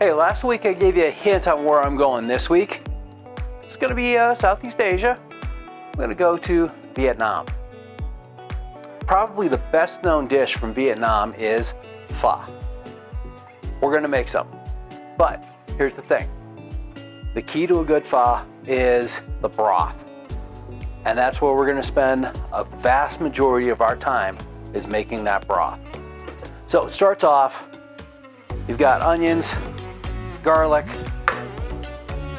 Hey, last week I gave you a hint on where I'm going this week. It's going to be Southeast Asia. I'm going to go to Vietnam. Probably the best known dish from Vietnam is pho. We're going to make some. But here's the thing. The key to a good pho is the broth. And that's where we're going to spend a vast majority of our time is making that broth. So it starts off, you've got onions, garlic.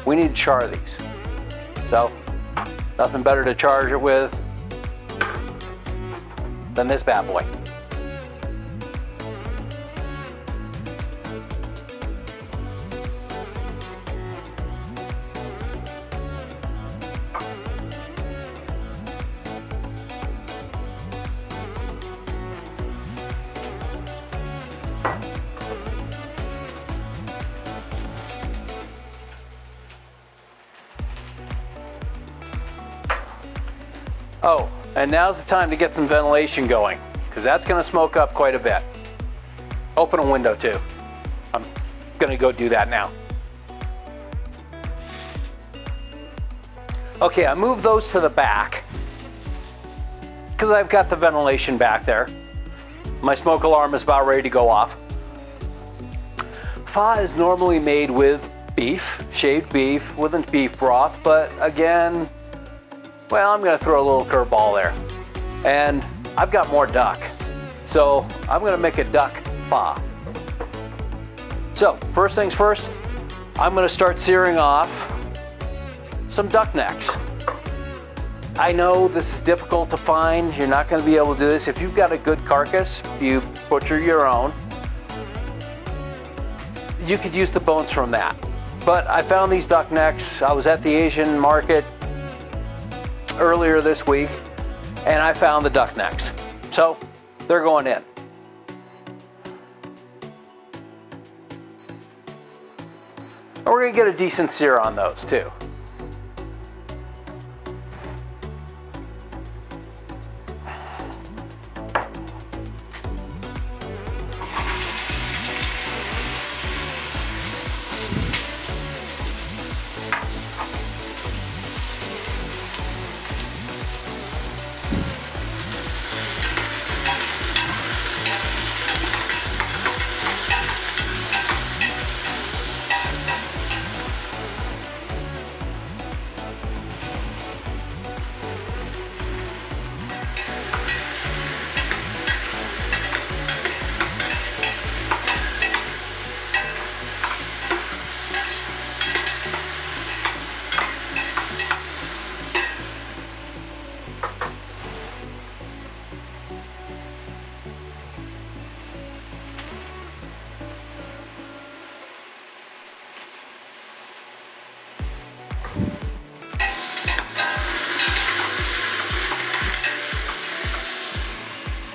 We need to char these. So nothing better to charge it with than this bad boy. Oh, and now's the time to get some ventilation going, because that's going to smoke up quite a bit. Open a window too. I'm going to go do that now. Okay, I moved those to the back, because I've got the ventilation back there. My smoke alarm is about ready to go off. Pho is normally made with beef, shaved beef, with a beef broth, but again, well, I'm going to throw a little curveball there. And I've got more duck. So I'm going to make a duck pho. So first things first, I'm going to start searing off some duck necks. I know this is difficult to find. You're not going to be able to do this. If you've got a good carcass, you butcher your own. You could use the bones from that. But I found these duck necks. I was at the Asian market earlier this week, and I found the duck necks. So they're going in. And we're going to get a decent sear on those too.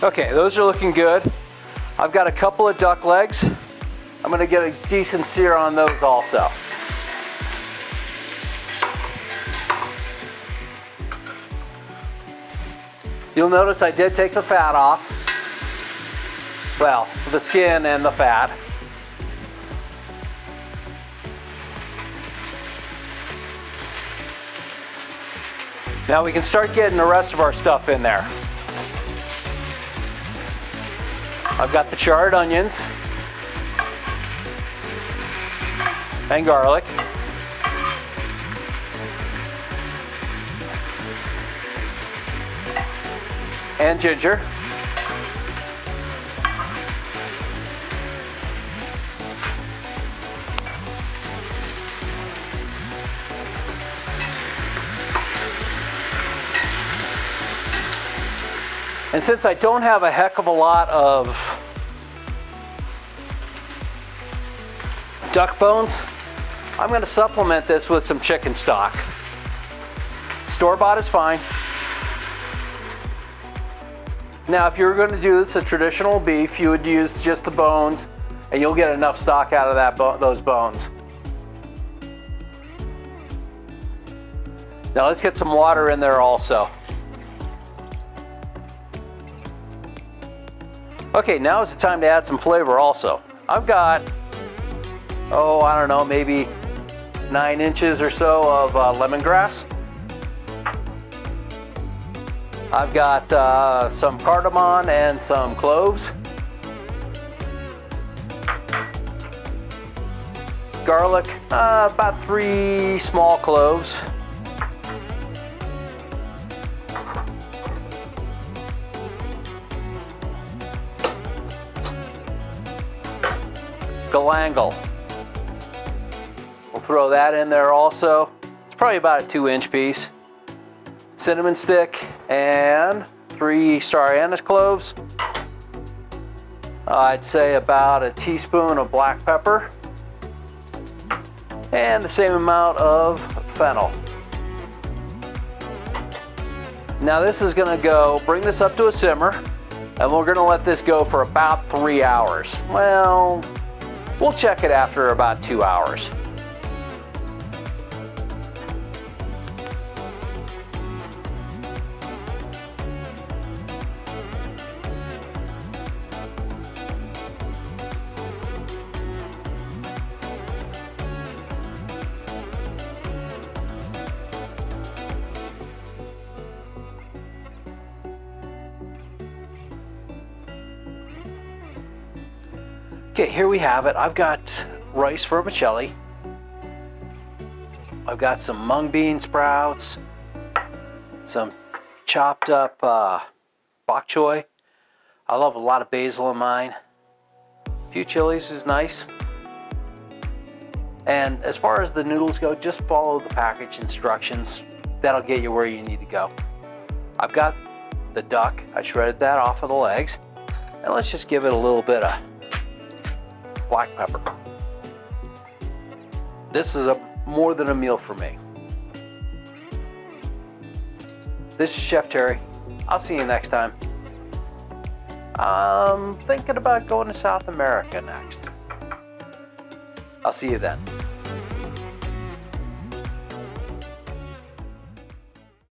Okay, those are looking good. I've got a couple of duck legs. I'm going to get a decent sear on those also. You'll notice I did take the fat off. Well, the skin and the fat. Now we can start getting the rest of our stuff in there. I've got the charred onions and garlic. And ginger. And since I don't have a heck of a lot of duck bones, I'm going to supplement this with some chicken stock. Store-bought is fine. Now, if you were going to do this a traditional beef, you would use just the bones, and you'll get enough stock out of those bones. Now let's get some water in there also. Okay, now is the time to add some flavor also. I've got oh, I don't know, maybe 9 inches or so of lemongrass. I've got some cardamom and some cloves. Garlic, about 3 small cloves. Galangal. We'll throw that in there also. It's probably about a 2-inch piece. Cinnamon stick and 3 star anise cloves. I'd say about a teaspoon of black pepper and the same amount of fennel. Now this is going to bring this up to a simmer, and we're going to let this go for about 3 hours. Well, we'll check it after about 2 hours. Okay, here we have it. I've got rice vermicelli. I've got some mung bean sprouts, some chopped up bok choy. I love a lot of basil in mine. A few chilies is nice. And as far as the noodles go, just follow the package instructions. That'll get you where you need to go. I've got the duck. I shredded that off of the legs. And let's just give it a little bit of black pepper. This is more than a meal for me. This is Chef Terry. I'll see you next time. I'm thinking about going to South America next. I'll see you then.